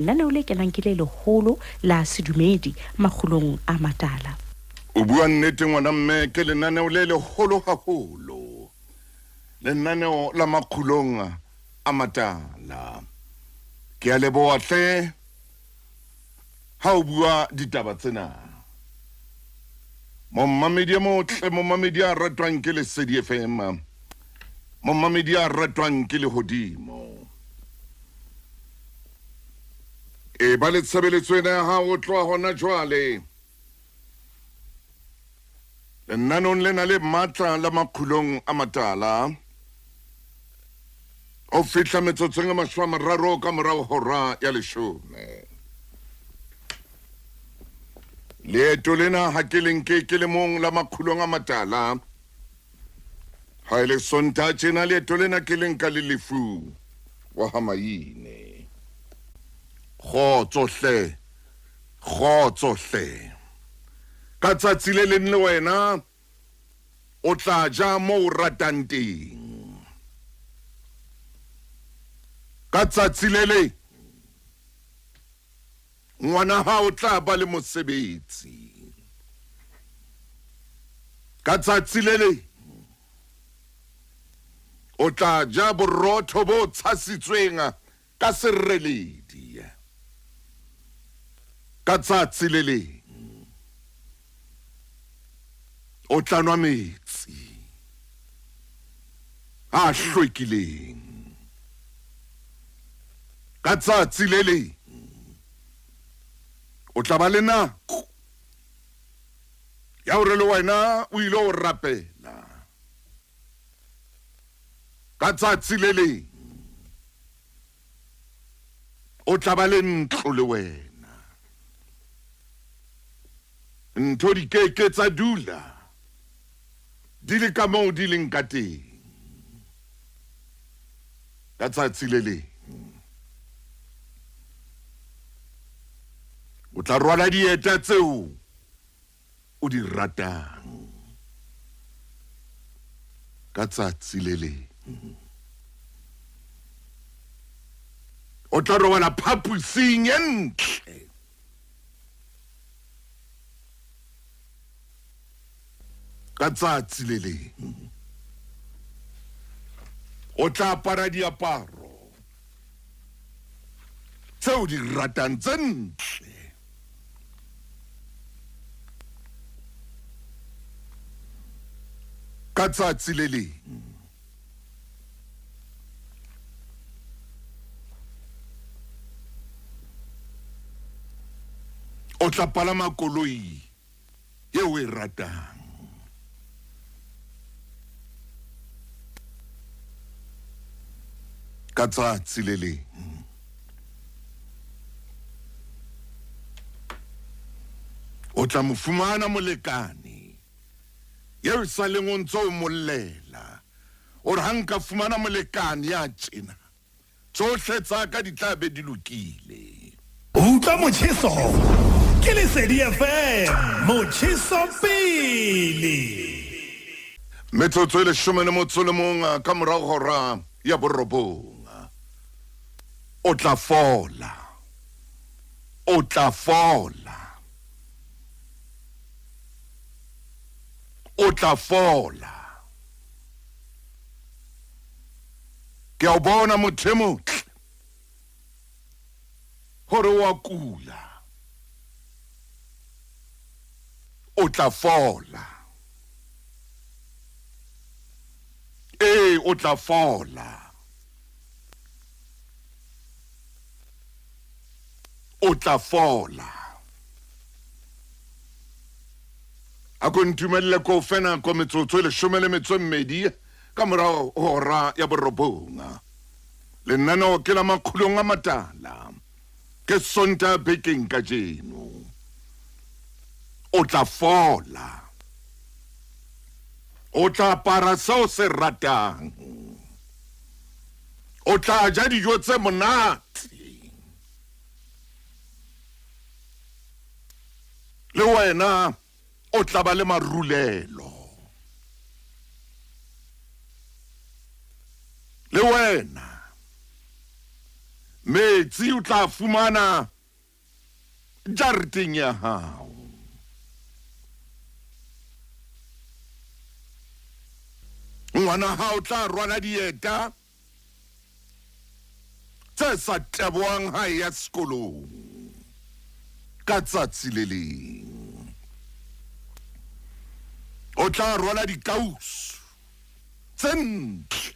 Lenaneo le kenang ke le leholo la sedumedi makgulong a matala. O bua nnete ngwana mme ke lenaneo le leholo haholo. Lenaneo la makgulong a matala. Ke a leboha hle ha o bua ditaba tsena. Momamedi motle momamedi a ratwang ke Lesedi FM. Momamedi a ratwang ke Lehodimo. E ba le tshebeletso ena ha o tloha hona jwale. Lenaneong lena le matla la makgulong a matala. O fihla metsotsong e 30 ka morao hora ya 10. Leeto lena ha ke le mong la makgulong a matala. Ha ele Sontaha tjena leeto lena ke leng ka le lefu wa Hamaine. Kgotso hle. Ka tsatsi le leng le wena o tla ja mo o ratang teng. Ka tsatsi le le ngwana ha o tla ba le mosebetsi. Ka tsatsi le le o tla ja borotho bo tshasitsweng ka sereledi. Ka tsatsi le le o tla nwa metsi a hlwekileng. Ka tsatsi le le o tla ba le nako ya hore le wena o ile o rapela. Ka tsatsi le le o tla ba le ntlo le wena. Ntho di keke tsa dula di le ka moo di leng ka teng. Ka tsatsi le le o tla rwala dieta tseo o di ratang. Ka tsatsi le le o tla robala phaposing e ntle. Ka tsatsi le le o tla apara diaparo tseo di ratang tse ntle. Ka tsatsi le le o tla palama koloi eo e ratang. Ka tsatsi le le o tla mo fumana molekane eo sa leng o ntse o mollela o re ha nka fumana molekane ya tjena tsohle tsa ka di tla be di lokile. Utlwa motjheso ke Lesedi FM, motjheso pele. Metsotso e 11 ka morao hora ya borobong. O tla fola. O tla fola. O tla fola. Ke a bona motho motle hore wa kula. O tla fola. O tla fola. O tla fola. A ko ntumelle ko fena ko metsotso e 12 ka morao hora ya borobong. Lenaneo ke la makgulong a matala. Ke Sontaha bekeng ka jeno. O tla fola. O tla apara seo se ratang. O tla ja dijo tse monate. Le wena o tla ba le marulelo. Le wena metsi o tla fumana jareteng ya hao. Ngwana hao tla rwala dieta tse sa tebohang ha ya sekolong ka tsatsi le leng. O tla rwala dikausu tse ntle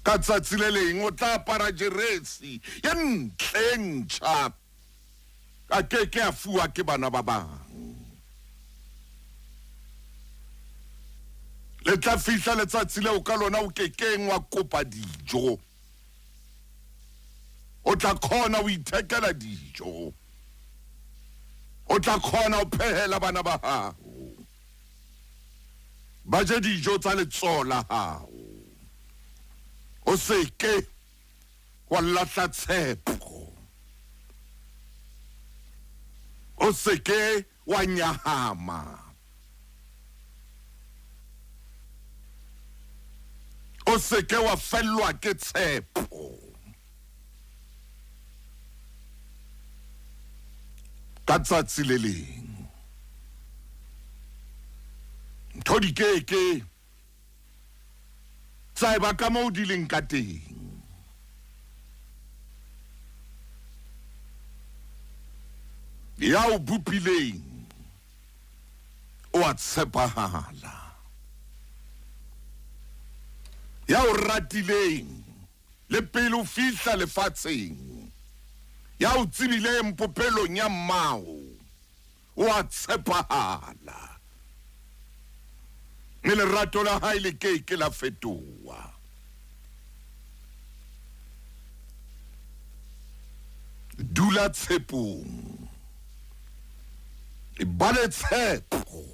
ka tsatsi le leng. O tla apara jeresi ya ntle e ntjha a keke a fuwa ke bana ba bang. Le tla fihla letsatsi leo ka lona o kekeng wa kopa dijo. O tla khona o ithekela dijo. O tla khona o phehela bana ba hao ba je dijo tsa letsoho la hao. O seke wa lahla tshepo. O seke wa nyahama. O seke wa fellwa ke tshepo. Ka tsatsi le leng ntho di keke tsa eba ka moo di leng ka teng. Ya o bopileng o a tshepahala. Ya o ratileng le pele o fihla lefatsheng. Ya o tsibileng popelong ya mmao o a tshepahala. Le lerato la hae le keke la fetoha. Dula tshepong. E ba le tshepo.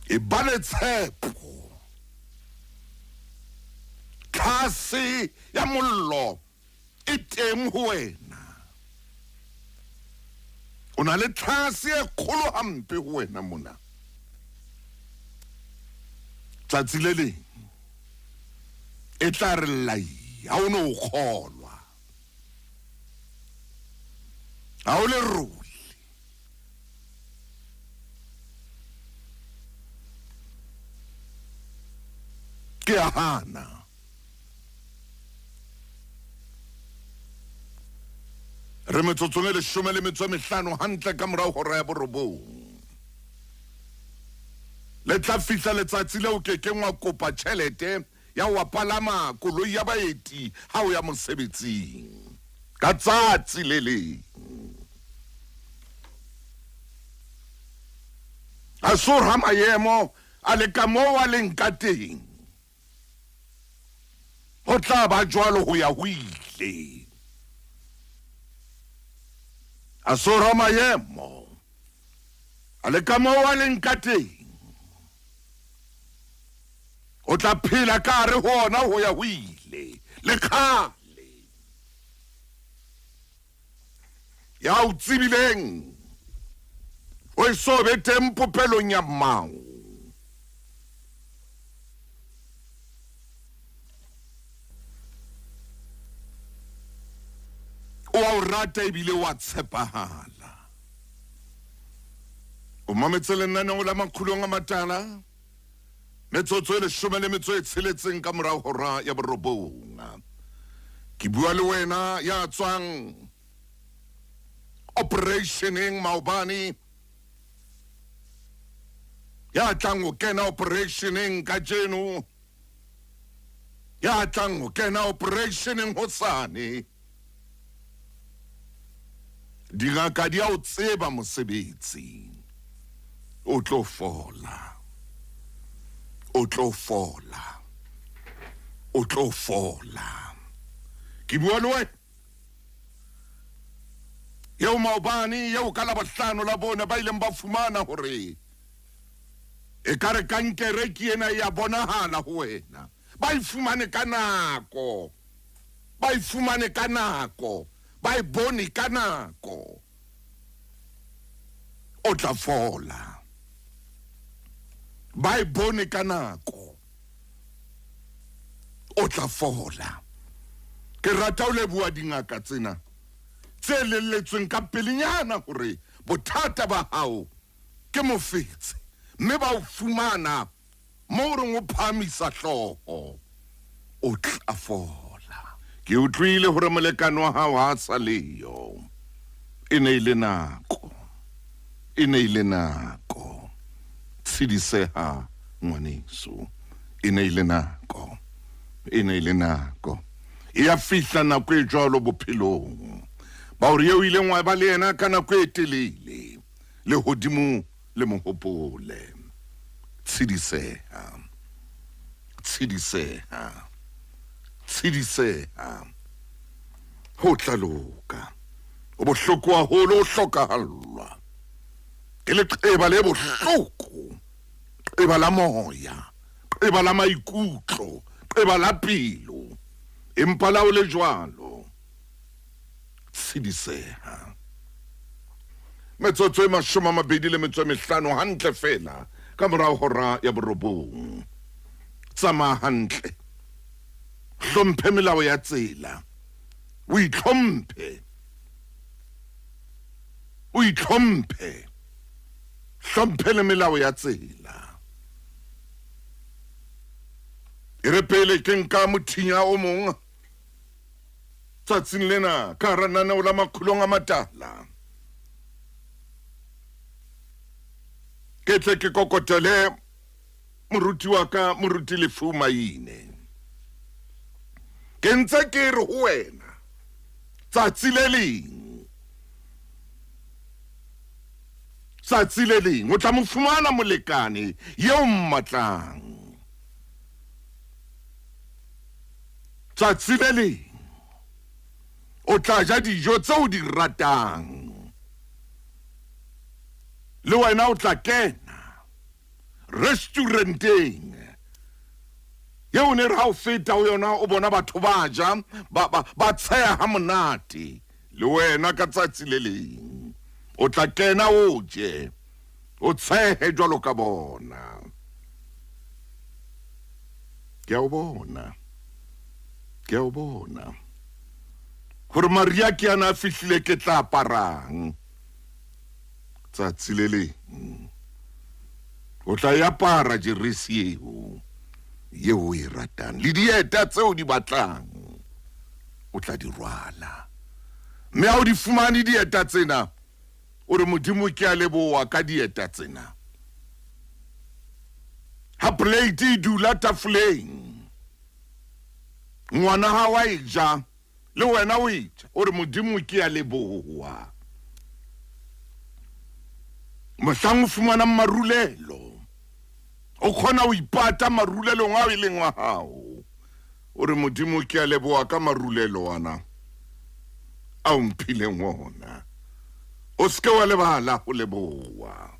E ba le tshepo. Tlhase ya mollo e teng ho wena. O na le tlhase e kgolo hampe ho wena mona. Tsatsi le leng e tla re lai ha o no kgolwa. Ha o le ruri. Ke a hana. Re metsotsong e 15 hantle ka morao hora ya borobong. Le tla fihla letsatsi leo kekeng wa kopa tjhelete ya wa palama koloi ya baeti ha o ya mosebetsing. Ka tsatsi le leng. A sura maemo a le ka moo a leng ka teng. Ho tla ba jwalo ho ya ho ile. A sura maemo a le ka moo a leng ka teng. O tla phela ka re ho ona ho ya ho ile. Le kgale. Ya o tsibileng. O e so be teng popelong ya mmao. O a o rata ebile wa tshepahala. O mametse lenaneo la Makgulong a Matala. Metsotso e 16 ka morao hora ya borobong. Ke bua le wena ya tswang operationeng maobane. Ya tlang ho kena operationeng ka jeno. Ya tlang ho kena operationeng hosane. Dingaka di a o tseba mosebetsi. O tlo fola. O tlo fola. O tlo fola. Ke bua le wena. Yeo maobane, yeo ka Labohlano la bona ba ileng ba fumana hore e kare kankere ke ena ya bonahala ho wena. Ba ifumane ka nako. Ba ifumane ka nako. Ba e bone ka nako. O tla fola. ba e bone ka nako o tla fola. Ke rata o leboa dingaka tsena tse leletsweng ka pelenyana hore bothata ba hao ke mofetse, mme ba o fumana mo reng o phamisa hloho o tla fola. Ke utlwile hore molekano wa hao ha sa leyo. E ne ile nako, e ne ile nako. Tshidiseha ngwaneso, e ne ile nako, e ne ile nako. E a fihla nako e jwalo bophelong. Ba hore eo ile ngwa ba le yena ka nako e telele, le hodimo le mohopole. Tshidiseha, tshidiseha, tshidiseha. Ho tla loka. O bohloko haholo o hlokahallwa ke leqeba le bohloko, qeba la moya, qeba la maikutlo, qeba la pelo, empa la o le jwalo. Tshidiseha. Metsotso e 25 hantle fela ka morao hora ya borobong. Tsamaya hantle, hlomphe melao ya tsela, o itlhomphe, o itlhomphe, hlomphe le melao ya tsela. E re pele ke nka mothinya o mong tsatsing lena ka hara nanao la makgulong a matala, ke tle ke kokotele moruti wa ka, moruti Lefu Maine. Ke ntse ke re ho wena tsatsi le leng, tsatsi le leng o tla mo fumana molekane yeo mmatlang. Tsatsi le leng o tla ja dijo tseo di ratang, le wena o tla kena restauranteng yeo ne re ha o feta ho yona o bona batho ba ja ba tsheha ha monate. Le wena ka tsatsi le leng o tla kena o je, o tshehe jwalo ka bona. Ke a o bona, ke a o bona hore Maria ke ana a fihlile ke tla aparang. Tsatsi le leng o tla e apara jeresi yeo o e ratang, le dieta tseo di batlang o tla di rwala. Mme ha o di fumane dieta tsena, o re Modimo ke a leboha ka dieta tsena. Ha plate e dula tafoleng, ngwana ha wa e ja, le wena o e ja, o re Modimo ke a leboha. Mohlang o fumana marulelo, o khona o ipata marulelong a e leng wa hao, o re Modimo ke a leboha ka marulelo ana a o mphileng wona. O ske wa lebala ho leboha.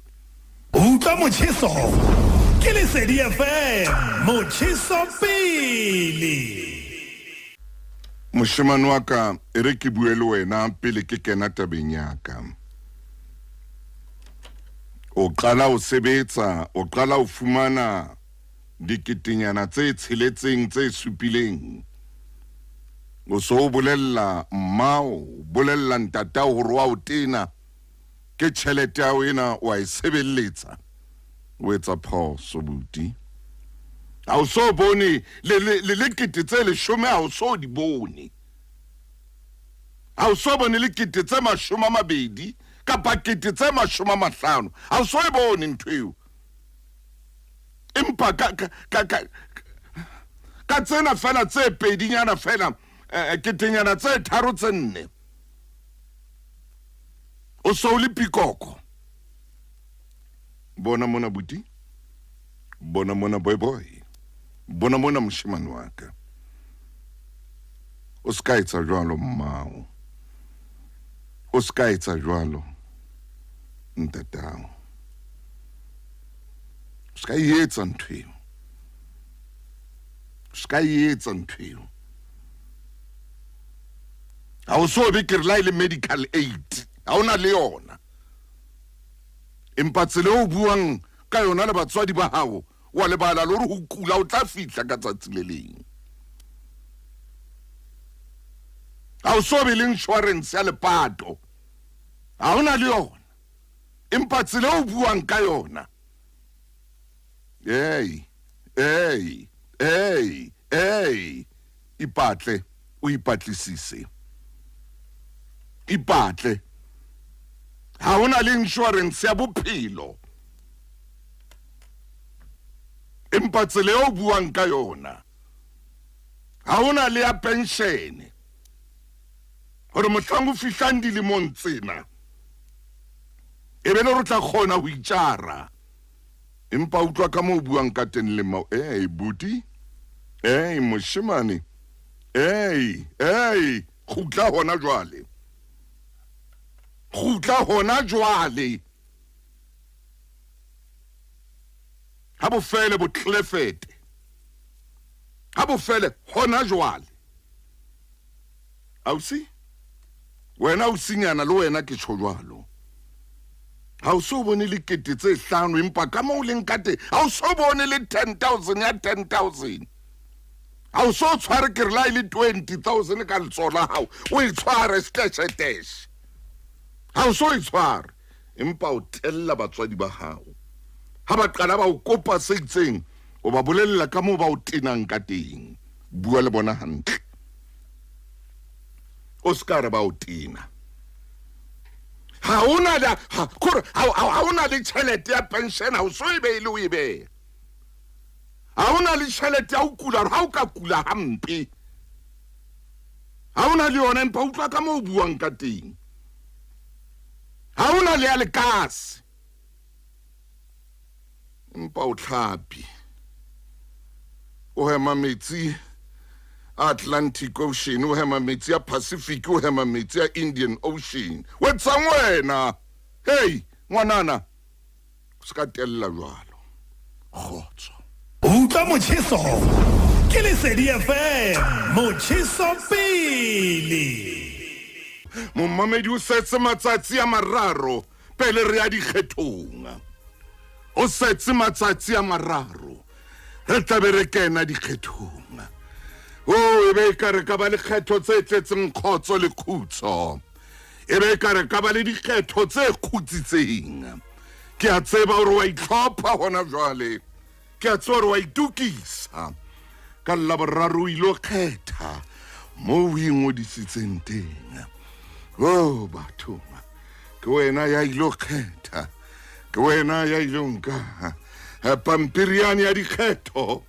Utlwa motjheso ke Lesedi FM, motjheso pele. Moshemane wa ka, e re ke bue le wena pele ke kena tabeng ya ka. O qala o sebetsa, o qala o fumana diketenyana tse tsheletseng tse supileng. O so bolella mmao, bolella ntatao hore wa o tena ke tjhelete ya wena wa e sebelletsa. O etsa phoso buti. Ha o so bone le kete tse 10 ha o so di bone. Ha o so bone le kete tse 20 kapa kete tse 50. Ha o so e bone ntho eo. Empa ka tsena fela tse pedinyana fela, ketenyana tse 3 tse 4. O so le pikoko. Bona mona buti, bona mona boy, bona mona moshemane wa ka. O ska etsa jwalo mmao, o ska etsa jwalo ntatao. O ska etsa ntho eo, o ska etsa ntho eo. Ha o so be ke re la ile medical aid, ha ona le yona. Empa tsele o buang ka yona le batswadi ba hao wa lebala le hore ho kula o tla fihla ka tsatsi le leng. Ha o so be le insurance ya lepato, ha ona le yona, empa tsela o buang ka yona, ipatle o ipatlisise, ipatle. Ha ona le insurance ya bophelo, empa tsela o buang ka yona, ha ona le ya pension hore mohlang o fihlang dilemong tsena e be le re tla kgona ho itjara, empa utlwa ka moo buang ka teng le mo buti, moshemane, khutla hona jwale, khutla hona jwale, ha bo fele bo tlefete, ha bo fele hona jwale. Ausi wena o sinyana le wena ke tsho jwalo, ha o so bone le kete tse 5 empa ka mo le nkate ha o so bone le 10,000 ya 10,000, ha o so tshware ke re la ile 20,000 ka letsola hao o e tshware stash, ha o so e tshware, empa o tella batswadi ba hao ha ba qala ba o kopa se itseng o ba bolella ka mo ba o tenang ka teng. Bua le bona hantle, o ska re ba o tena. Ha ona le tjhelete ya pension, ha o so e beile o e beha, ha ona le tjhelete ya o kula, ha o ka kula hampe, ha ona le yona, empa utlwa ka mo o buang ka teng, ha ona le ya lekase, empa o tlhapi, o hema metsi Atlantic Ocean, o hema metsi ya Pacific, o hema metsi ya Indian Ocean. Wetsang wena? Hey, ngwanana, o ska tella jwalo. Khotso. Utlwa Motjheso ke Lesedi FM, Motjheso pele. Mommamedi o setse matsatsi a mararo pele re ya dikgethong. O setse matsatsi a mararo re tla be re kena dikgethong. E be ka re ka ba le kgetho tse tletseng kgotso le khutso, e be ka re ka ba le dikgetho tse khutsitseng. Ke a tseba hore wa itlhopha hona jwale, ke a tseba hore wa itukisa ka Laboraro o ilo kgetha mo o ingodisitseng teng. Batho, ke wena ya ilo kgetha, ke wena ya ilo nka pampiriane ya dikgetho,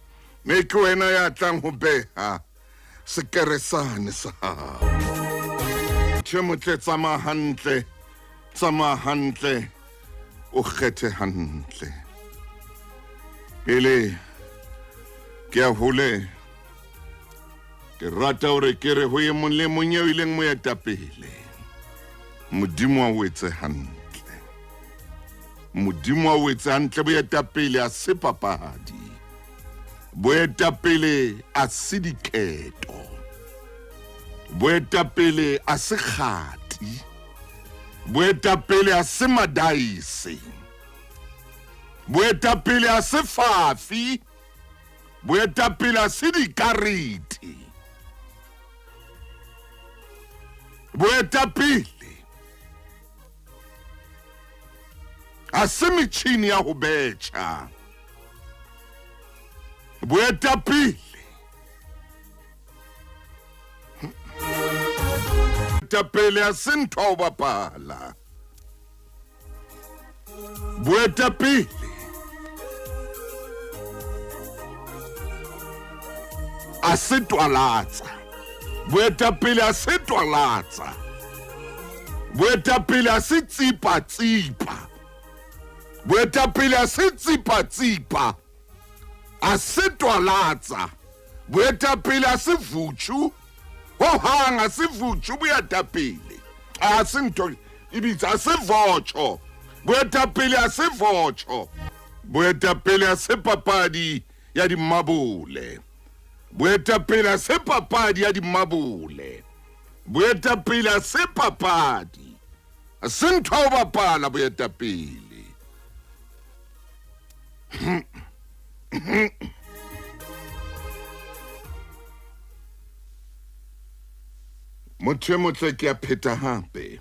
me ke wena ya tlang ho beha sekeresane sa hao. Motle tsama hantle, o kgethe hantle. Pele ke a hole, ke rata hore ke re ho ye mong le mong eo ileng moetapele, Modimo a wetse hantle, Modimo a wetse hantle. Boetapele a se papadi, boetapele a se diketo, boetapele a se kgati, boetapele a se madaise, boetapele a se fafi, boetapele a se dikarete, boetapele a se metjhini ya ho betjha, boetapele a se ntho o bapala, boetapele a se twalatsa, boetapele a se twalatsa, boetapele a se tsipa-tsipa, boetapele a se tsipa-tsipa, a se twalatsa, boetapele a se vutshu, ho hang a se vutshu boetapele, a se ntho ibitsa a se votsho, boetapele a se votsho, boetapele a se papadi ya dimabole, boetapele a se papadi ya dimabole, boetapele a se papadi a se ntho o bapala boetapele. motho e motle ke a pheta hape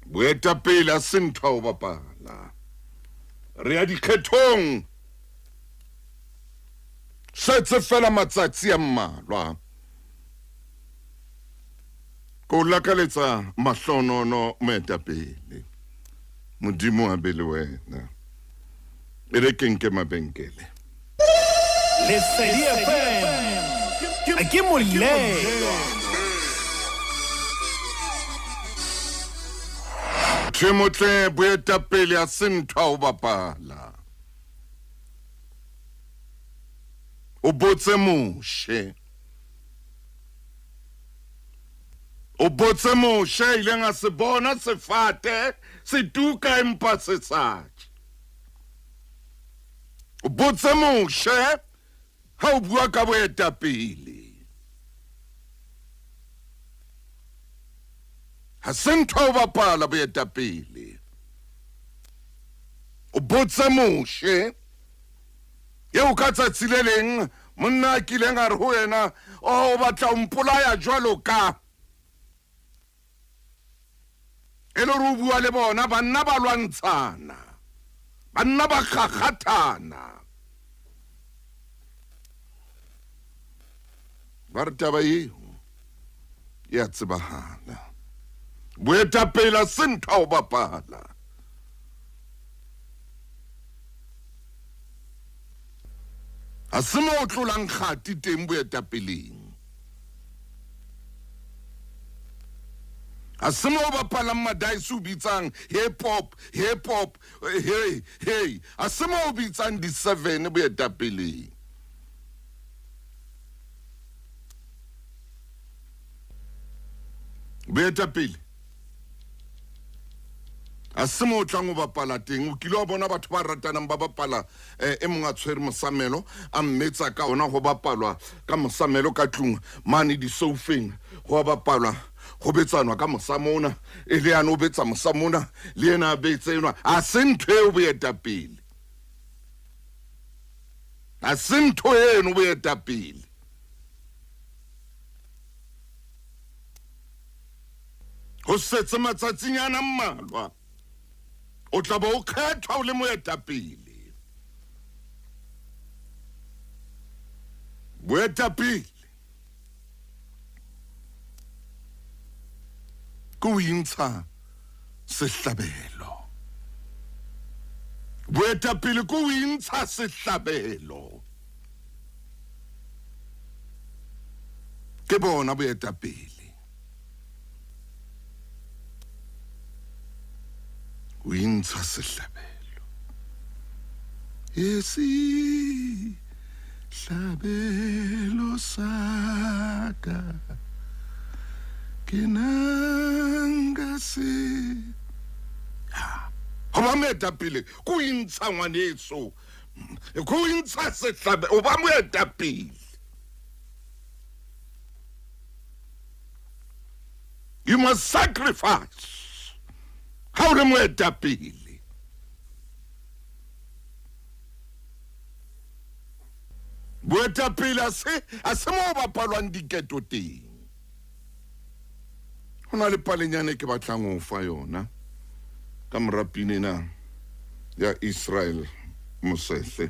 boetapele a se ntho a o bapala re ya dikgethong setse fela matsatsi a mmalwa ko lakaletsa mahlonono moetapele modimo a be le wena e re ke nke mabenkele Lesedi FM ke molelo Motle boetapele a se ntho a o bapala o botse moshe ileng a se bona sefate se tuka empa se tsatse o botse moshe ha o bua ka boetapele ha se ntho a o bapala boetapele o botse moshe yeo ka tsatsi le leng monna a kileng a re ho yena o batla o mpolaya jwalo ka e le re o bua le bona banna ba lwantshana banna ba kgakgathana ba re taba eo e a tsebahala boetapele a se ntho a o bapala a se mo o tlolang kgati teng boetapeleng a se mo o bapalang madaese o bitsang hip hop hey a se mo o bitsang di-7 boetapeleng boetapele a se mo o tlang o bapala teng o kile wa bona batho ba ratanang ba bapala e mong a tshwere mosamelo a mmetsa ka ona go bapalwa ka mosamelo ka tlung mane di-sofeng go bapalwa go betsanwa ka mosamona e le yana o betsa mosamona le yena a betsenwa a se ntho eo boetapele a se ntho eno boetapele go setse matsatsinyana mmalwa o tla ba o kgethwa o le moetapele boetapele ke o intsha sehlabelo boetapele ke o intsha sehlabelo ke bona boetapele o intsha sehlabelo hlabelo sa ka ke nanga se go ba moetapele ko intsha ngwaneso ko intsha sehlabelo o ba moetapele you must sacrifice ha o le moetapele boetapele a se mo o bapalwang diketo teng go na le palenyane ke batlang go fa yona ka morapinena ya Israel Mosese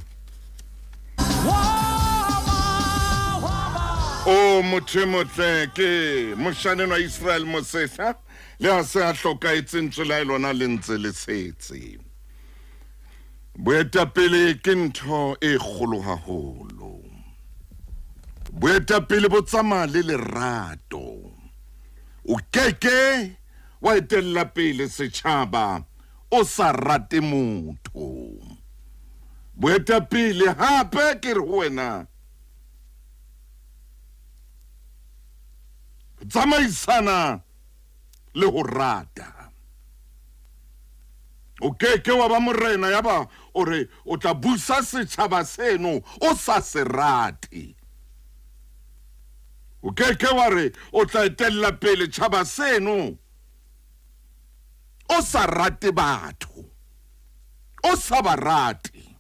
o motle ke moshaneng wa Israel Mosese le a se a hlokaetseng tsela e lona le ntse le tshetse boetapele ke ntho e kgolo haholo boetapele bo tsamaya le lerato o keke wa etella pele setšhaba o sa rate motho boetapele hape ke re ho wena tsamaisana le ho rata o keke wa ba morena ya ba o re o tla busa setšhaba seno o sa se rate o keke wa re o tla etella pele tšhaba seno o sa rate batho o sa ba rate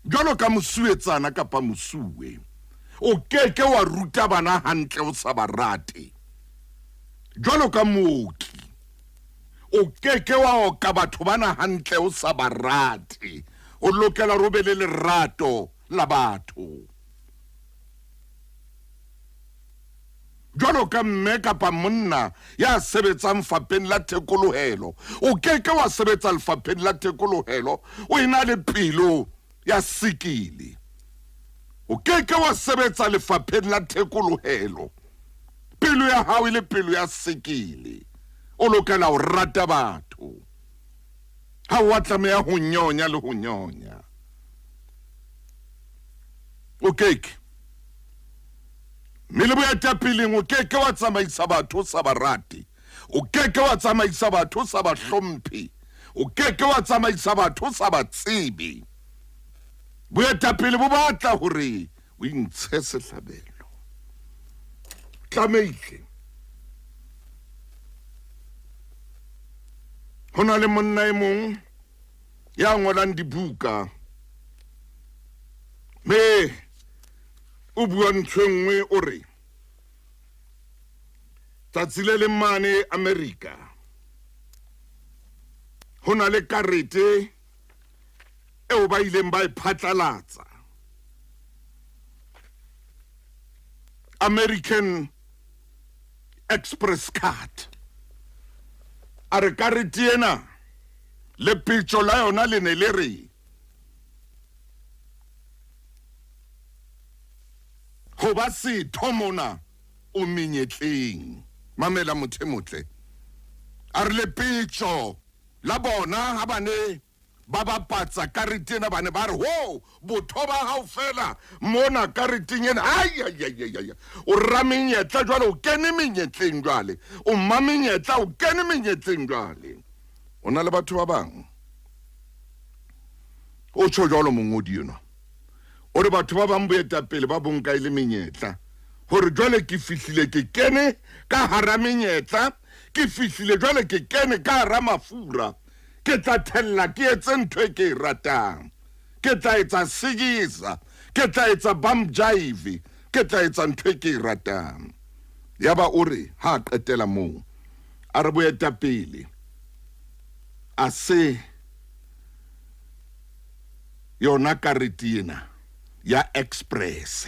jalo ka mosuetsana kapa mosuwe o keke wa ruta bana hantle o sa ba rate jalo ka mooki o keke wa oka batho bana hantle o sa ba rate o lokela go be le lerato la batho jalo ka mme kapa monna ya sebetsang fapeng la thekolohelo o keke wa sebetsa lefapeng la thekolohelo o ena le pelo ya sikile o keke wa sebetsa lefapeng la thekolohelo pelo ya hao ile pelo ya sikile o lokela o rata batho ha wa tlameha ho nyonya le ho nyonya o keke mme le boetapeleng o keke wa tsamaisa batho sa ba rate o keke wa tsamaisa batho sa ba hlomphe o keke wa tsamaisa batho sa ba tsebe boetapele bo batla hore o intshe sehlabelo tlameile hona le monna e mong ya ngolang dibuka me o bua ntho nngwe o re tsatsile le mane America hona le karete eo ba ileng ba iphatlalatsa American Express card a re karete ena le pitso la yona le ne le re ho ba setho mona o menyetleng mamela motho motle a re le pitso la bona ha bane ba bapatsa karete ena bane ba re ho botho ba hao fela mona kareteng ena ai o ramenyetla jwale o kene menyetleng jwale o mamenyetla o kene menyetleng jwale ona le batho ba bang o tsho jwalo mongodi yona o re batho ba bang boetapele ba bonka ile menyetla hore jwale ke fihlile ke kene ka hara menyetla ke fihlile jwale ke kene ka hara mafura ke tla thella ke etse ntho e ke e ratang ke tla etsa sigisa ke tla etsa bump jive ke tla etsa ntho e ke e ratang yaba o re ha qetela moo a re boetapele a se yona karete ena ya express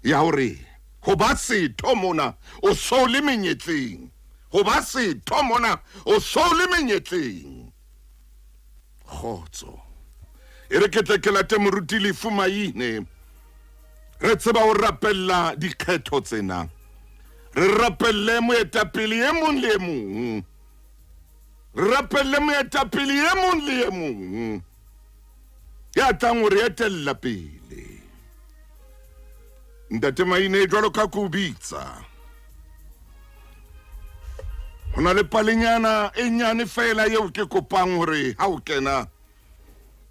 ya hore ho ba setho mona o so le menyetleng ho ba setho mona o so le menyetleng khotso e re ke tlekela te moruti le fumaine re tseba o rapella dikgetho tsena re rapelle moetapele e mong le mong rapelle moetapele e mong le mong ya tlang o re etella pele ntate maine jwalo ka go bitsa hona le palenyana e nyane fela yeo ke kopang hore ha o kena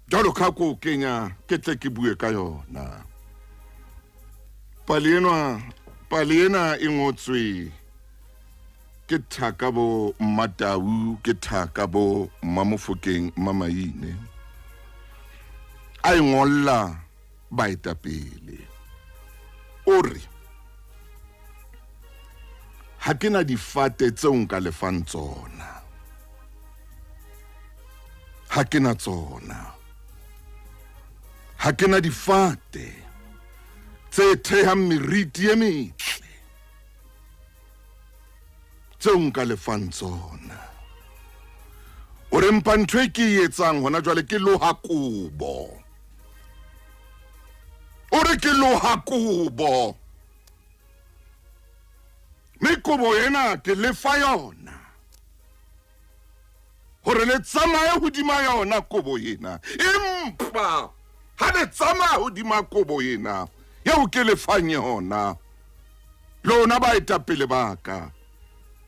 jwalo ka go kenya ke tle ke bue ka yona paliena e ngotswe ke Thakabo Matau ke Thakabo Mamofokeng Mamaine a ngolla baetapele ore ha ke na difate tseo nka lefang tsona ha ke na tsona ha ke na difate tse thehang meriti e metle tseo nka lefang tsona ore mpa ntho e ke e etsang hona jwale ke loha kobo ore ke loha kobo me kobo yena ke lefa yona hore le tsamaye hodima yona kobo yena empa ha le tsamaya hodima kobo yena yeo ke lefang yona lona baetapele baka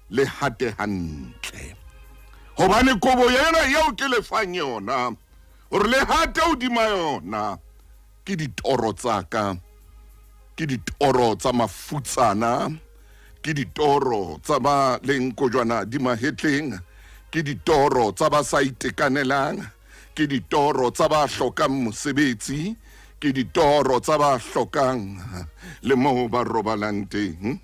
le hate hantle hobane kobo yena yeo ke lefang yona hore le hate hodima yona ke ditoro tsaka ke ditoro tsa mafutsana ke ditoro tsa ba leng kojwana di mahetleng ke ditoro tsa ba sa itekanelang ke ditoro tsa ba hlokang mosebetsi, ke ditoro tsa ba hlokang le moo ba robalang teng.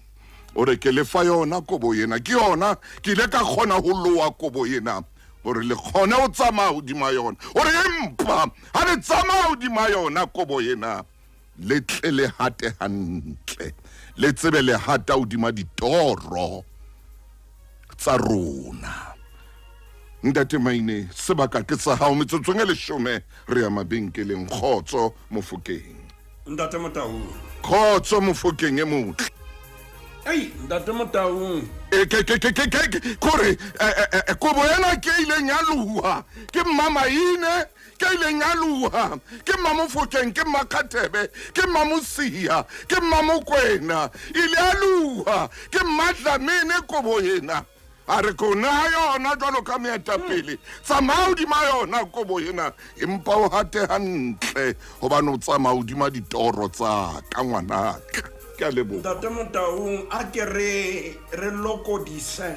O re ke lefa yona kobo yena, ke yona ke ile ka kgona ho loa kobo yena gore le kgone ho tsamaya hodima yona. O re empa ha le tsamaya hodima yona kobo yena, le tle le hate hantle, le tsebe le hata hodima ditoro tsa rona. Ntate Maine, sebaka ke sa hao, metsotsong e 10 re ya mabenkeleng. Kgotso Mofokeng. Ntate Motaung. Kgotso Mofokeng e motle. Ei, Ntate Motaung. Kore kobo ena ke ileng ya luha ke Mamaine, ke ileng ya luha ke Mofokeng, ke Makatebe, ke Mamusia, ke Mamokwena, ile ya luha ke Madlamene kobo ena. A re kona yona jwalo ka meetapele, tsamaya hodima yona kobo ena, empa o hate hantle hobane o tsamaya hodima ditoro tsa ka ngwanaka. Ke a leboha. Ntate Motaung, a ke re lokodise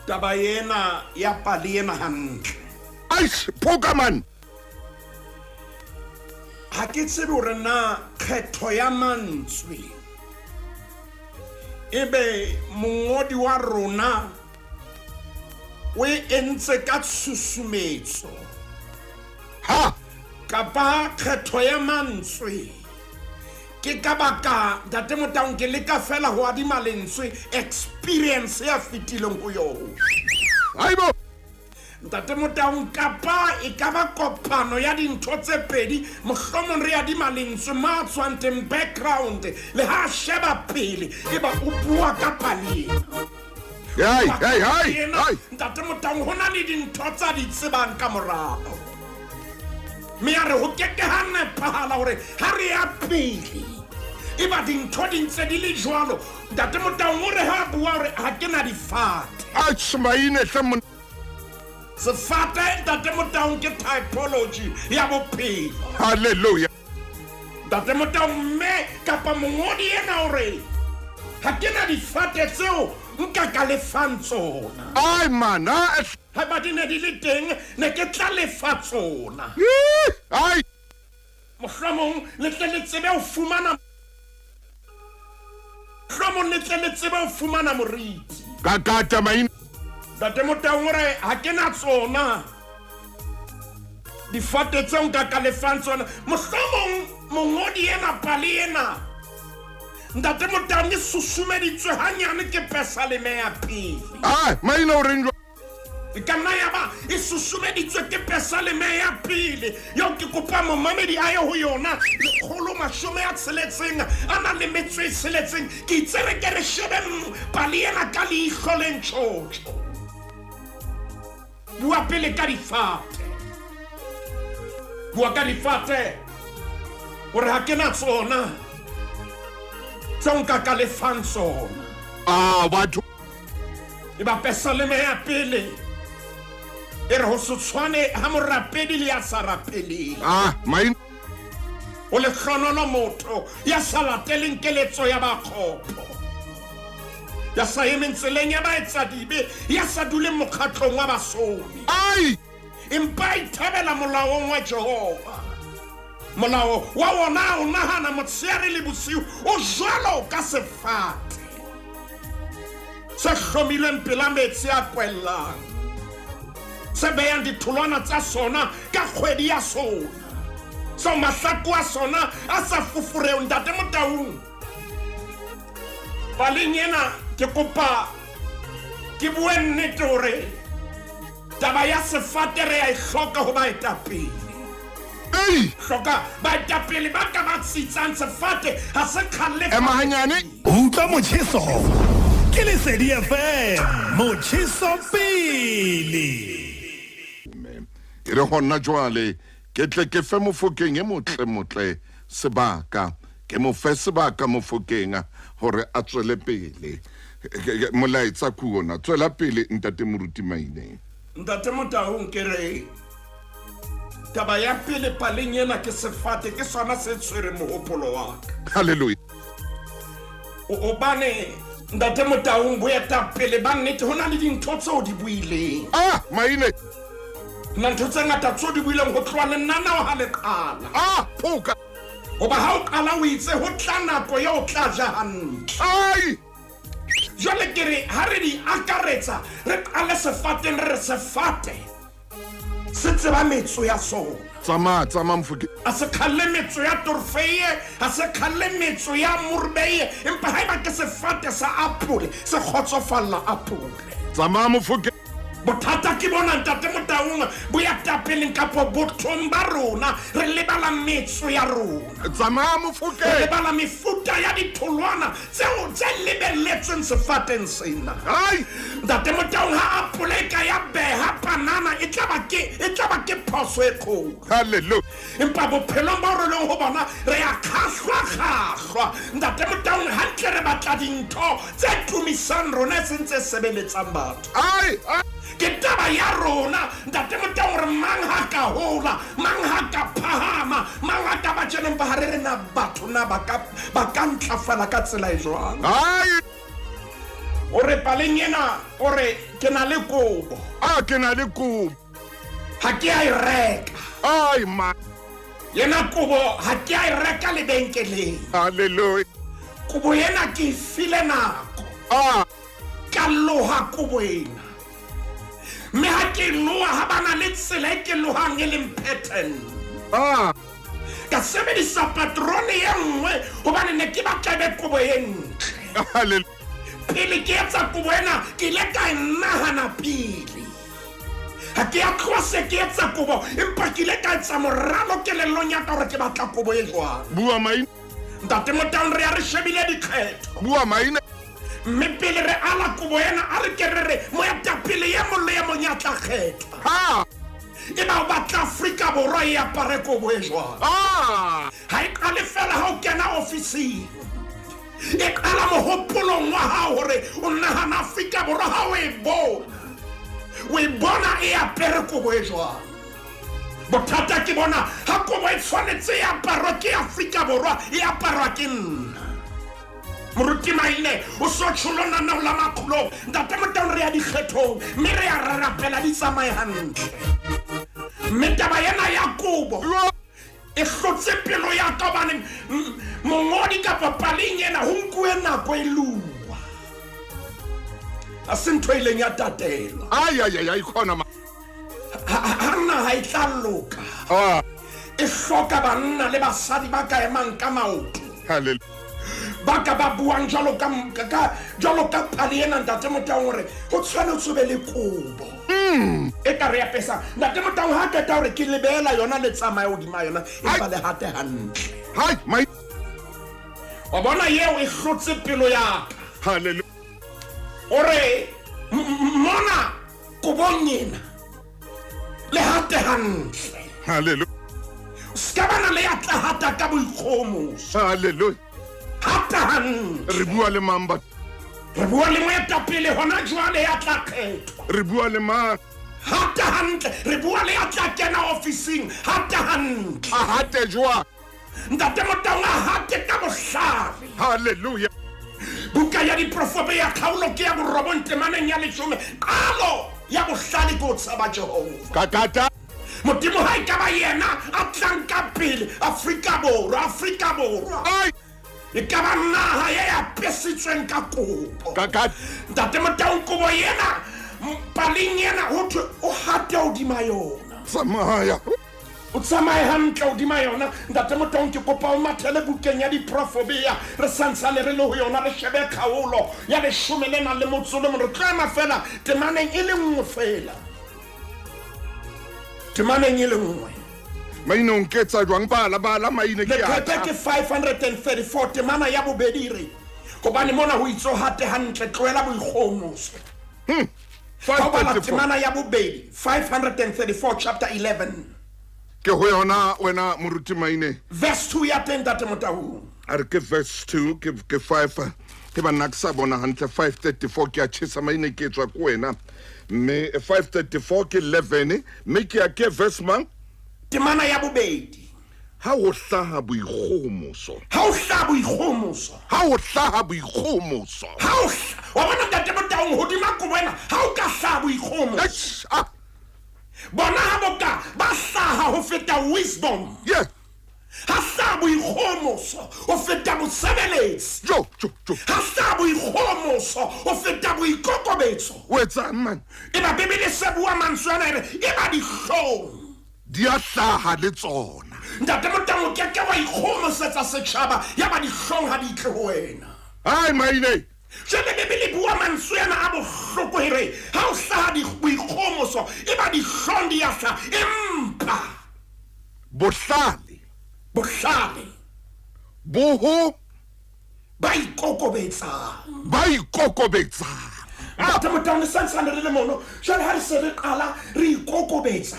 taba ena ya pali ena hantle. Aish, Pokaman! Ha ke tsebe hore na kgetho ya mantswe ebe mongodi wa rona o entse ka tshusumetso Ha! kapa kgetho ya mantswe ke ka baka Ntate Motaung ke leka fela ho adima lentswe experience ya fitileng ho yona. Aibo! Ntate Motaung kapa e ka ba kopano ya dintho tse pedi, mohlomong re adima lentswe ma tswang teng background le ha sheba pele e ba o bua ka pali. Hai! Ntate Motaung hona le dintho tsa di tsebang ka morao. Me ya re ho kekehane pahala hore ha re ya pele eba dintho di ntse di le jwalo. Ntate Motaung o re ha bua hore ha ke na difate. Aish, Maine hle Sefate Ntate Motaung ke typology ya bophelo. Hallelujah. Ntate Motaung me kapa mongodi ena hore ha ke na difate tseo nka ka lefang tsona. Ai man, ha ba di ne di le teng ne ke tla lefa tsona. Ai! Mohlomong le tle le tsebe ho fumana moriti. Kakata Maine. Ntate Motaung hore ha ke na tsona difate tseo nka ka lefang tsona. Mohlomong mongodi ena pali ena Ntate Motaung e susumeditswe hanyane ke Pesaleme ya pele. Ah, Maine o reng E ka nna ya ba e susumeditswe ke Pesaleme ya pele yo ke kopa momamedi a ye ho yona 160 a na le metso e 6 ke itsere ke re shebe pali ena ka leihlo le ntjhotjho. Bua pele ka difate, bua ka difate hore ha ke na tsona tseo nka ka lefang tsona. batho E ba Pesaleme ya pele e re ho se tshwane ha morapedi le ya sa rapeleng. Maine. O le hlonono motho ya sa lateleng keletso ya bakgopo, ya sa emeng tseleng ya baetsadibe, ya sa duleng mokgatlong wa basomi. Ai! Empa ithabela molaong wa Jehova. Molao wa wona o nahana motshehare le bosiu o jwalo ka sefate se hlomilweng pela metsi a kwellang, se behang ditholwana tsa sona ka kgwedi ya sona, so mahlako a sona a sa fufureo. Ntate Motaung, paleng ena ke kopa ke bue nnete hore taba ya sefate re ya e hloka ho baetapele. Hloka baetapele ba ka ba tsitsang sefate ha se khalle Hanyane. Utlwa motjheso ke Lesedi FM, motjheso pele. E re hona jwale ke tle ke fe Mofokeng e motle sebaka, ke mo fe sebaka Mofokeng hore a tswele pele. Molaetsa ku ona tswela pele Ntate Moruti Maine. Ntate Motaung ke re taba ya pele paleng ena ke sefate, ke sona se tshwere mohopolo wa ka. Hallelujah. O bane Ntate Motaung boeta pele ba nnete hona le dintho tseo di buileng. Maine. nna ntho tse ngata tso di buileng go tloa lenanao ga le qala phoka goba ga o qala o itse go tla nako ya o tla ja gantle ai jwale ke re ga re di akaretsa re qale sefateng re sefate se tseba metso ya sona tsama Mofokeng a se kgalle metso ya torfeye a se kgalle metso ya morbeye empa ga e ba ke sefate sa apole se kgotsofalla apole tsama Mofokeng bothata ke bona ntate Motaung bo ya tapeleng kapo bothong ba rona re lebala metso ya rona tsama re Mofokeng lebala mefuta ya ditholwana tseo tse lebelletsweng sefateng sena ai ntate Motaung ha apole ka ya beha panana e tla ba ke phoso e kgolo hallelujah empa bophelong ba re leng ho bona re ya kgahlwa ntate Motaung hantle re batla dintho tse tumisang rona sentse sebeletsang batho ai ke taba ya rona ntate Motaung re mang ha ka hola mang ha ka phahama mang ha ka ba tseneng ba hare rena batho na ba ka ntlafala ka tsela e jwang ai o re paleng ena o re ke na le kobo ke na le kobo ha ke a e reka ai ma yena kobo ha ke a e reka lebenkeleng hallelujah kobo yena ke file nako ka loha kobo ena me ha ke loha ha bana le tsela e ke lohang e leng pattern ka sebedisa patrone ye nngwe hobane ne ke batla be kobo e ntle hallelujah pele ke etsa kobo ena ke ile ka nahana pele ha ke a tloha se ke etsa kobo empa ke ile ka etsa moralo kelellong ya ka hore ke batla kobo e jwang bua maina ntate Motaung re ya re shebile dikgetho bua maina mme pele re ala kobo ena a re ke re moetapele ye mong le ye mong ya tla kgethwa e ba o batla Afrika Borwa e apare kobo e jwang ha e qale fela ha o kena ofising e qala mohopolong wa hao hore o nahana Afrika Borwa ha o e bona e apere kobo e jwang bothata ke bona ha kobo e tshwanetse e aparwa ke Afrika Borwa e aparwa ke nna moruti maine o so tshulona na la makhulo ntate Motaung re ya dikgethong mme re ya rarapela di tsamaye hantle mme taba yena ya kobo e hlotse pelo ya ka bane mongodi kapa paleng ena ho nkuwe nako e lua a se ntho ileng ya tatelo ai khona hanna ha e tla loka e hloka banna le basadi ba ka emang ka maoto hallelujah ba ka ba buang jalo ka pale ena ntate Motaung hore ho tshwanetse be le kobo e ka re ya pesa ntate Motaung ha ka hore ke lebela yona le tsamaya hodima yona e ba le hate hantle hai mai wa bona yeo e hlotse pelo ya ka hallelujah ore mona kobong ena le hate hantle hallelujah ska bana le atla hata ka boikgomoso hallelujah hata hantle re bua le mamba re bua le moetapele hona jwale ya tla kgethwa re bua le ma hata hantle re bua le ya tla kena ofising hata hantle a hate jwa ntate Motaung a hate ka bohlale hallelujah buka ya diprofobe ya kgaolo ke ya borobong temaneng ya 10 qalo ya bohlale ko tsaba Jehova kakata modimo ha e ka ba yena a tlang ka pele Afrika Borwa ai e ka ba naha ya pesitsweng ka kobo kakata ntate Motaung kobo yena paleng yena ho thwe o hate hodima yona samaya o tsamaye hantle hodima yona ntate Motaung ke kopa o mathele bukeng ya diprofobia re santsane re le ho yona re shebe kgaolo ya 11 re tlama fela temaneng e le nngwe fela temaneng e le nngwe mainong ke tsa jwang bala maine ke ya ke 534 temana ya bobedi re hobane mona ho itso hate hantle tloela boikgomoso temana ya bobedi 534 chapter 11 ke ho yona wena moruti maine verse 2 ya teng ntate Motaung a re ke verse 2 ke 5 ke ba naksa bona hantle 534 ke a tshisa maine ke tswa ko wena me 534 ke 11 me ke ya ke verse mang temana ya bobedi ha o hlaha boikgomoso wa bona ntate Motaung hodima ko wena ha o ka hlaha boikgomoso bona ha boka ba hlaha ho feta wisdom Yes. ha sa boikgomoso ho feta bosebeletsi Jo. ha sa boikgomoso ho feta boikokobetso Wetsang man. e ba bebele se bua mantswe ana ere e ba dihlong Di a hlaha le tsona. ntate Motau ke ke wa ikgomosetsa setjhaba ya ba dihlong ha di itle ho wena Hai maine. jale bebele bua mantswe ana a bohloko ere ha o hlaha boikgomoso e ba dihlong di a hlaha empa Bohlale. bohlale Boho ba ikokobetsang ba ikokobetsa. ntate Motau ne santsane re le mono jale ha re se re qala re ikokobetsa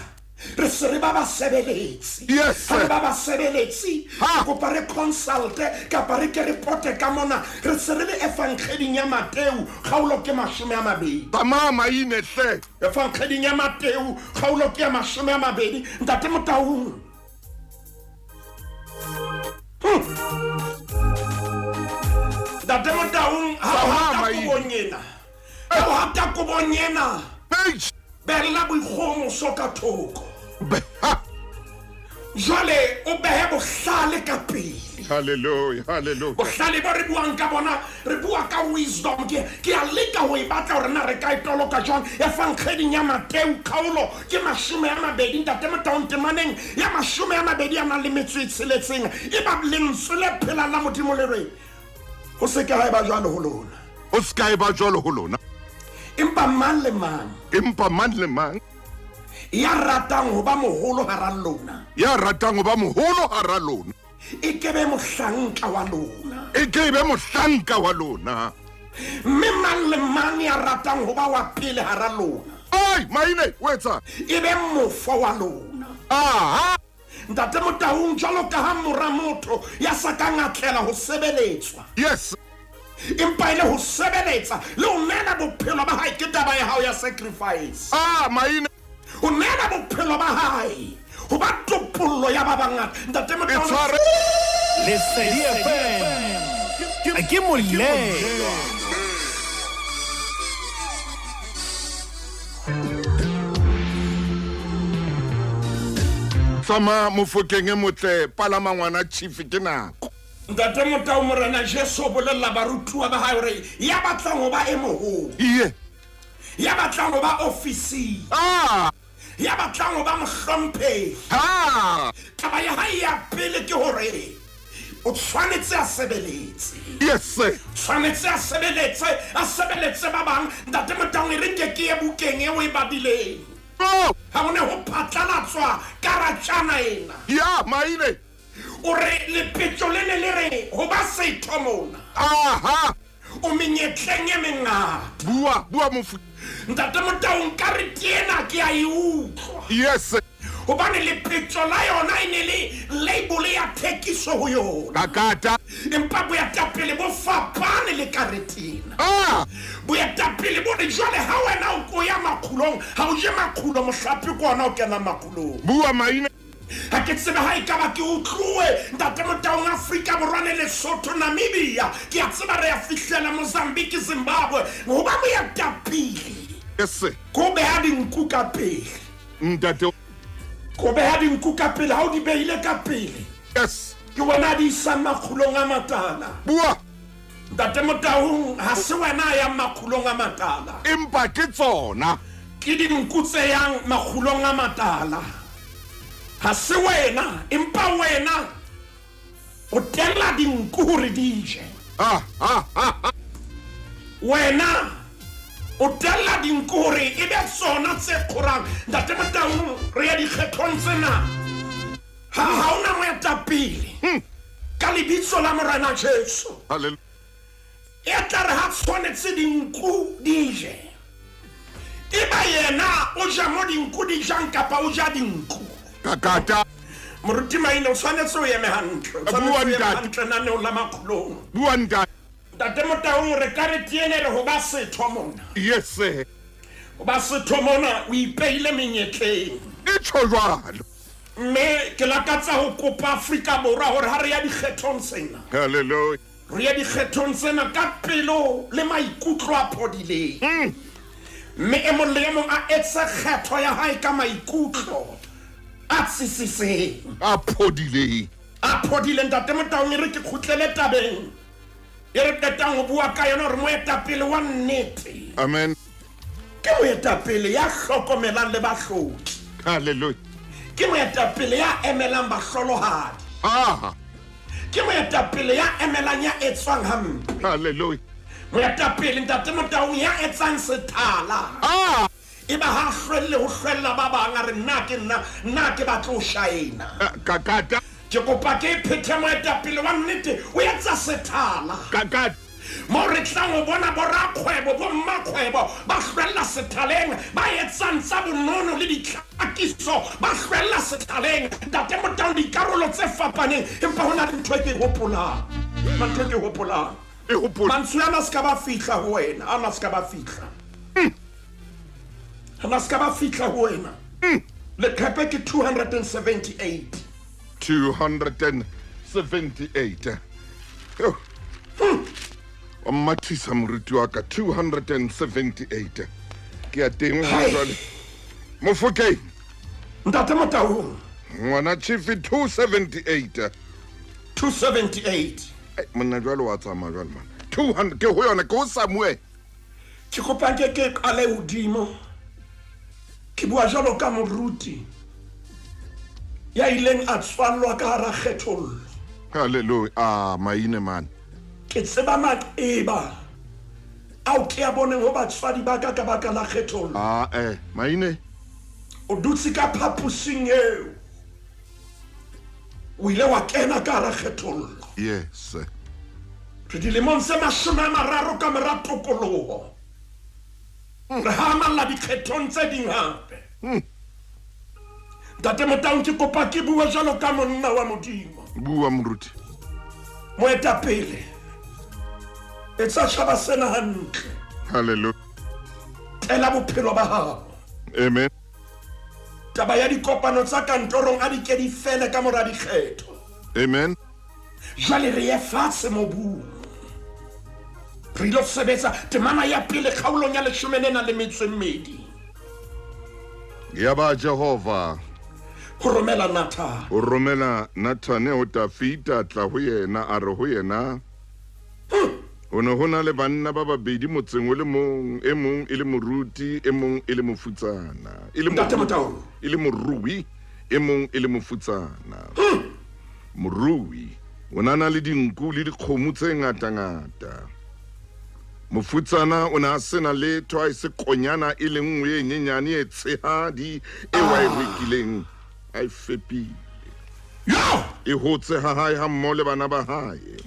re se re ba basebeletsi Yes, ha re sir. ba basebeletsi Ha. kopa re consulte kapa re ke reporte ka mona re se re le evangeling ya Mateu kgaolo ke 20 Tama maine hle. evangeling ya Mateu kgaolo ke ya 20 ntate Motau ntate Motau ha o hata Tama, kubonyena ha o hata kubonyena Eish. bella boikgomoso ka thoko Ha. jwale o behe bohlale ka pele Hallelujah. bohlale bo re buang ka bona re bua ka wisdom ke a leka ho e batla hore na re ka itoloka jwang evangeling ya Mateu kgaolo ke 20 ntate Motau temaneng ya 20 a nang le metso e tsheletseng e ba lentswe le phela la modimo le re ho se ke ha e ba jwalo ho lona O ska e ba jwalo ho lona. empa mang le mang Empa man le mang ya ratang ho ba moholo hara lona ya ratang ho ba moholo hara lona. e ke be mohlanka wa lona E ke be mohlanka wa lona. mme mang le mang ya ratang ho ba wa pele hara lona Ai maine wetsa. e be mofo wa lona Ah. ntate Motau jwalo ka ha mora motho ya sa ka ngatlela ho sebeletswa Yes. empa ile ho sebeletsa le ho nela bophelo ba hae ke taba ya hao ya sacrifice Ah maine. ho nela bophelo ba hae ho ba topollo ya ba bangata ntate E Motau tshware. Lesedi FM ke molelo. Sama mofokeng e motle palama ngwana chief ke nako. ntate Motau morena Jesu o bolella barutuwa ba hae hore ya batlang ho ba e moholo Iye. ya batlang ho ba ofisi Ah. ya batlang ho ba mohlomphehi Ha. taba ya hae ya pele ke hore o tshwanetse a sebeletse Yes. tshwanetse a sebeletse ba bang ntate Motau e re nke ke ye bukeng e o e badileng Oh. ha o ne ho phatlalatswa karatjana ena Ya maine. o re lepetjo le ne le re ho ba setho mona Aha. o menyetleng e mengata Bua mofu. ntate Motau nka re tena ke a e utlwa Yes. hobane lepetjo la yona e ne le label ya thekiso ho yona Kakata. empa boetapele bo fapane le karetena Ah. boetapele bo re jwale ha wena o ya makgulong ha o je makgulo mohlapi ko ona o kena makgulong Bua maine. ha ke tsebe ha e ka ba ke utlwe ntate Motau Afrika Borwa le Lesotho Namibia ke a tseba re ya fihlela Mozambique Zimbabwe ho ba boetapele Yes. ko beha dinku ka pele Ntate. ko beha dinku ka pele ha o di behile ka pele Yes. ke wena di isa makgulong a matala Bua. ntate Motau ha se wena ya makgulong a matala Empa ke tsona. ke dinku tse yang makgulong a matala ha se wena empa wena o tella dinku hore di je Ah. wena o tella dinku hore e be tsona tse kgorang ntate Motau re ya dikgethong tsena ha ona moetapele ka lebitso la morena Jesu Hallelujah. e tla re ha tshwanetse dinku di je e ba yena o ja mo dinku di jang kapa o ja dinku Kakata. moruti maina o tshwanetse o eme hantle o tshwanetse o eme hantle naneong la makgulong Bua ntate. ntate Motau re ka re tiene re ho ba setho mona Yes. ho ba setho mona o ipeile menyetleng E tshojwalo. mme ke lakatsa ho kopa Afrika Borwa hore ha re ya dikgethong tsena Hallelujah. re ya dikgethong tsena ka pelo le maikutlo a phodileng mme e mong le e mong a etse kgetho ya hae ka maikutlo a tsitsitseng a phodileng. a phodile. Ntate Motaung e re ke kgutlele tabeng e re qetang ho bua ka yona hore moetapele wa nnete Amen. ke moetapele ya hlokomelang le bahloki, Hallelujah. ke moetapele ya emelang bahlolohadi, Ah, ke moetapele ya emelang ya etswang hampe, hallelujah. moetapele Ntate Motaung ya etsang sethala Ah, e ba ha hlwelle ho hlwella ba bang a re nna ke batla ho shaena. kakata, Ke kopa ke phethe moetapele wa nnete o etsa sethala kakata. mo re tlang ho bona borakgwebo bo mmakgwebo ba hlwella sethaleng ba etsang tsa bonono le ditlhakiso ba hlwella sethaleng. Ntate Motaung dikarolo tse fapaneng empa ho na le ntho e ke e hopolang, ntho e ke e hopolang. E hopola. Mantswe ana ska ba fihla ho wena, ana ska ba fihla, ana ska ba fihla ho wena. Leqephe ke 278. 278. Yo. O mathisa moruti wa ka 278. Ke a teng Hai. jwale. Mofokeng. Ntate Motaung Ngwana chief 278. 278. Monna jwale wa tsamaya jwale man. 200 ke ho yona ke o Samuel. Ke kopa ke qale hodimo ke bua jalo ka moruti ya ileng a tswallwa ka hara kgethollo. Hallelujah. Ah, maine man. Ke tseba maqeba ao ke a boneng ho batswadi ba ka baka la kgethollo. Ah, maine. O dutse ka phapusing eo o ile wa kena ka hara kgethollo. Yes. Re dilemong tse 30 ka mora tokoloho re hamalla dikgethong tse ding hape. Ntate Motaung ke kopa ke bua jalo ka monna wa Modimo, Bua moruti. moetapele etsa tjhaba sena hantle, Hallelujah. tela bophelo ba hao. Amen. Taba ya dikopano tsa kantorong a di ke di fele ka mora dikgetho. Amen. Jwale re ye fatshe mobung re ilo sebetsa temana ya pele kgaolong ya 12 Ya ba Jehova. ho romela Nathan. O romela Nathane o Tafita tla ho yena a re ho yena. O ne ho na le banna ba babedi motseng o le mong, e mong e le moruti, e mong e le mofutsana. E le Ntate Motaung. e le morui, e mong e le mofutsana. Morui o nana le dinku le dikgomo tse ngata. Mofutsana o na sena le toa se konyana e le nngwe e nyenyane e tshehadi e wa e rekileng a e fepile. Yo! E hotse ha hae ha mmo le bana ba hae.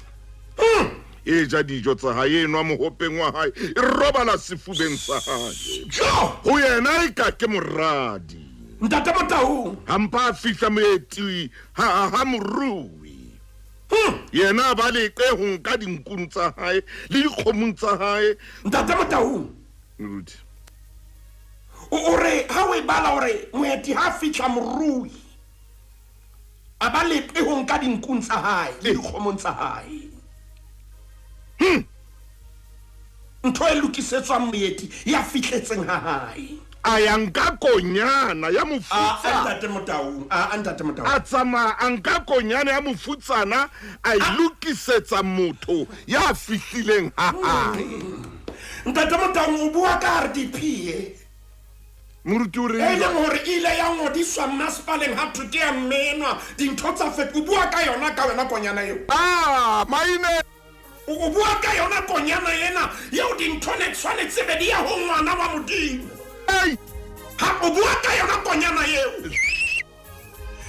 E ja dijo tsa hae, e nwa mohopeng wa hae, e robala sefubeng sa hae. Yo! Ho yena e ka ke moradi. Ntate Motaung. Hampa a fihla moeti ha morui. Yena ba leke ho nka dinkung tsa hae le dikgomong tsa hae. Ntate Motaung. Moruti. O re ha o e bala hore moeti ha fihla morui a ba leke ho nka dinkung tsa hae le dikgomong tsa hae. Ntho e lokisetswang moeti ya fihletseng ha hae. A ya nka konyana ya mofutsana. Ntate Motaung, Ntate Motaung. A tsamaya a nka konyana ya mofutsana a ilokisetsa motho ya fihlileng ha hae. Ntate Motaung o bua ka hare diphie Moruti o e re leng hore ile ya ngodiswa masepaleng ha thuto ya menwa dintho tsa fet. O bua ka yona ka wena konyana eo. maine. O bua ka yona konyana ena yeo dintho ne tshwanetse be di ya ho ngwana wa Modimo. Hey, Ha o bua ka yona konyana eo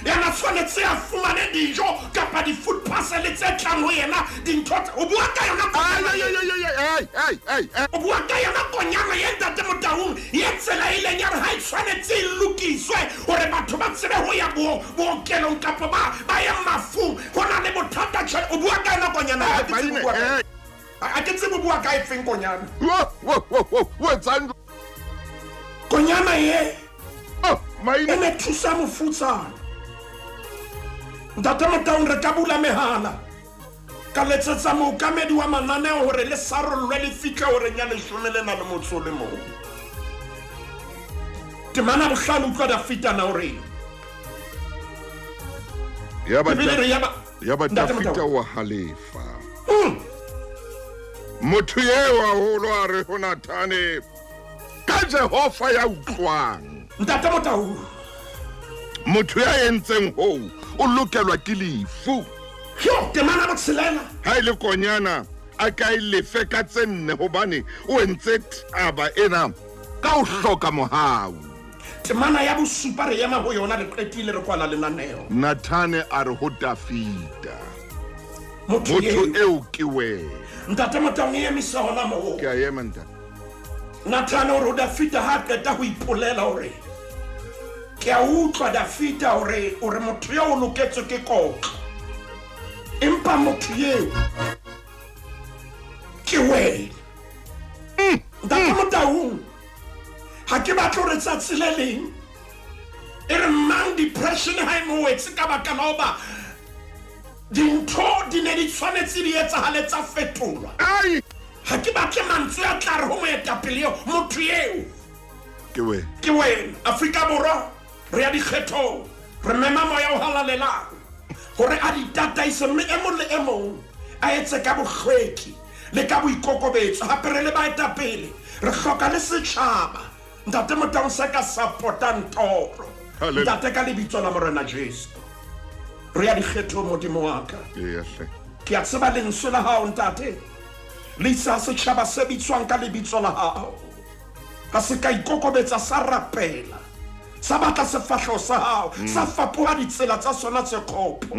yana tshwanetse a fumane dijo kapa di-food parcel tse tlang ho yena dintho o bua ka yona konyana hey. o bua ka yona konyana ye Ntate Motaung ye tsela e leng ya re ha e tshwanetse e lokiswe hore batho ba tsebe ho ya bookelong kapa ba ya mafung ho na le bothata tjhe. O bua ka yona konyana a ke tsebe o bua ka e feng konyana Wo etsang konyana ye e maine. ne thusa mofutsana. Ntate Motaung re ka bula mehala ka letsetsa mookamedi wa mananeo hore le sarollwe le fihle hore nya 11 le motso le mong temana bohlano utlwa Dafita na hore ya ba Bebele re ya ba- Ntate Dafita Motabo. wa halefa motho ye wa holo a re ho Nathane ka Jehova ya utlwang Ntate Motabo. motho ya entseng ho o lokelwa ke lefu Yo, temana botshelela. ha ile konyana a ka ilefe ka tsenne hobane o entse taba ena ka o hloka mohau Temana ya bosupa re ema ho yona re qetile re kwala lenaneo. Nathane a re ho Dafita Motho motho eo. eo ke wena Ntate Motabo e emisa hona moo. ke a ema ntate Nathane hore Dafita ha qeta ho ipolela hore ke a utlwa Dafita hore motho yo o loketswe ke kotlo. Empa motho eo ke wena. Ntate Motabo ha ke batla hore tsatsi le leng e re mang depression ha e mo wetse ka baka la hoba dintho di ne di tshwanetse di etsahale tsa fetolwa. ai Ha ke batle mantswe a tla re ho moetapele eo motho eo ke wena ke wena. Afrika Borwa re ya dikgethong re mema moya o halalelang hore a di tataise mme e mong le e mong a etse ka bohlweki le ka boikokobetso hape re le baetapele re hloka le setjhaba Ntate Motabo se ka supportang toro Hallelujah. ntate ka lebitso la Morena Jesu re ya dikgethong modimo wa ka Eya hle ke a tseba lentswe la hao ntate le isa setjhaba se bitswang ka lebitso la hao ka se ka ikokobetsa sa rapela sa batla sefahleho sa hao sa fapoha ditsela tsa sona tse khopo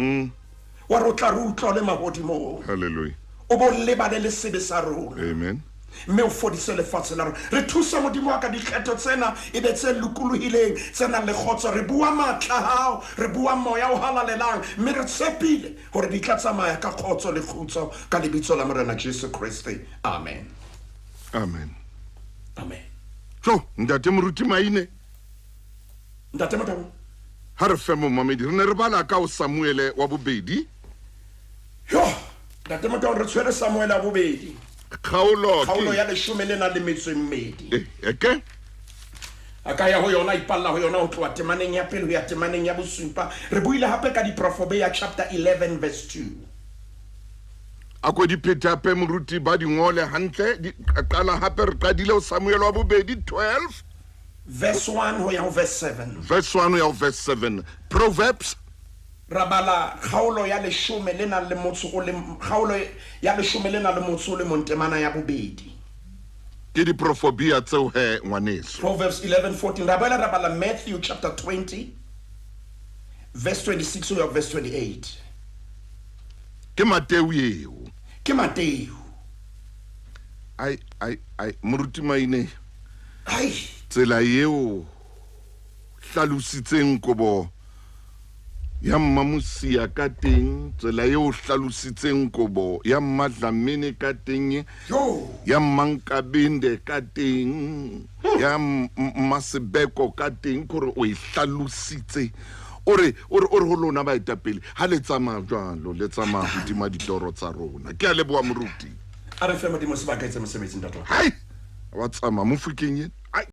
wa re o tla re utlwa le mahodimong hallelujah o bo lebale le sebe sa rona amen mme o fodise lefatshe la rona re thusa modimo wa ka dikgetho tsena e be tse lokolohileng tse nang le kgotso re bua matla hao re bua moya o halalelang mme re tshepile hore di tla tsamaya ka kgotso le kgutso ka lebitso la Morena Jesu Kriste amen amen amen. so ntate moruti maine Ntate Motabo ha re fe momamedi re ne re bala ka o Samuele wa bobedi yo Ntate Motabo re tshwere Samuele a bobedi kgaolo kgaolo ke ya 12 eke a ka ya ho yona ipalla ho yona ho tloha temaneng ya pele ho ya temaneng ya bosupa re buile hape ka diprofobeya chapter 11 verse 2 a ko di phetape moruti ba dingole hantle di qala hape re qadile o Samuele wa bobedi 12 verse 1 ho ya ho verse 7 verse 1 ya verse 7 Proverbs rabala kgaolo ya 10 le nang le motso o le kgaolo ya 10 le nang le motso o le montemana ya bobedi ke diprofobia tseo he ngwaneso Proverbs 11:14 rabala Matthew chapter 20 verse 26 ho ya verse 28 ke Mateo eo ke Mateo ai moruti maine ai tsela eo hlalositseng kobo ya mmamusia ka teng tsela eo hlalositseng kobo ya mmadlamene ka teng yo ya Mankabende ka teng ya Masebeko ka teng kore o e hlalositse ore ho lona baetapele ha le tsamaya jwalo le tsamaya hodima ditoro tsa rona ke a leboa moruti a re fe modimo sebaka etse mosebetsi ntate hai wa tsamaya mo Mofokeng yena